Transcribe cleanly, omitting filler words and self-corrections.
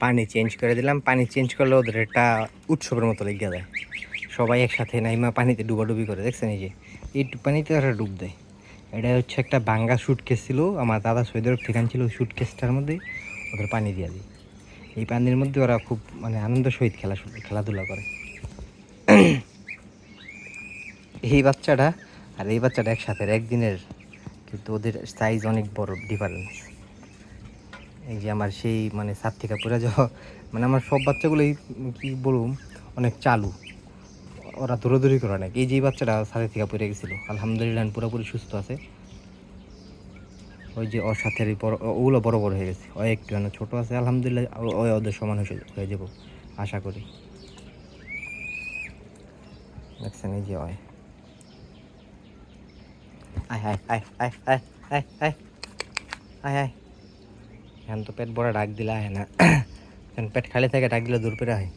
পানি চেঞ্জ করে দিলাম। পানি চেঞ্জ করলে ওদের একটা উৎসবের মতো লেগে যায়, সবাই একসাথে নাইমা পানিতে ডুবাডুবি করে। দেখছেন এই যে এইটুক পানিতে ওরা ডুব দেয়। এটা হচ্ছে একটা ভাঙ্গা সুটকেস ছিল, আমার দাদা সৈয়দ আরব থেকে আনছিল। সুটকেসটার মধ্যে ওদের পানি দিয়ে দিই। এই পানির মধ্যে ওরা খুব মানে আনন্দ সহিত খেলাধুলা করে। এই বাচ্চাটা আর এই বাচ্চাটা একসাথে একদিনের, কিন্তু ওদের সাইজ অনেক বড় ডিফারেন্স। এই যে আমার সেই মানে ছাদ থেকে পড়ে যাওয়া, মানে আমার সব বাচ্চাগুলোই কী বলুম অনেক চালু, ওরা দৌড়াদৌড়ি করে অনেক। এই যে বাচ্চাটা ছাদের থেকে পড়ে গেছিলো, আলহামদুলিল্লাহ পুরোপুরি সুস্থ আছে। ওই যে ওর সাথে বড় ওগুলো বড় বড় হয়ে গেছে, ও একটু ছোটো আছে আলহামদুলিল্লাহ, ওই ওদের সমান হয়ে যাবো আশা করি। দেখছেন এই যে ওই আয় আয় আয় আয় আয় আয় আয় আয় আয়, এখন তো পেট বড় ডাক দিলা হয় না, পেট খালি থাকে ডাক দিলে দূর পেরে হয়।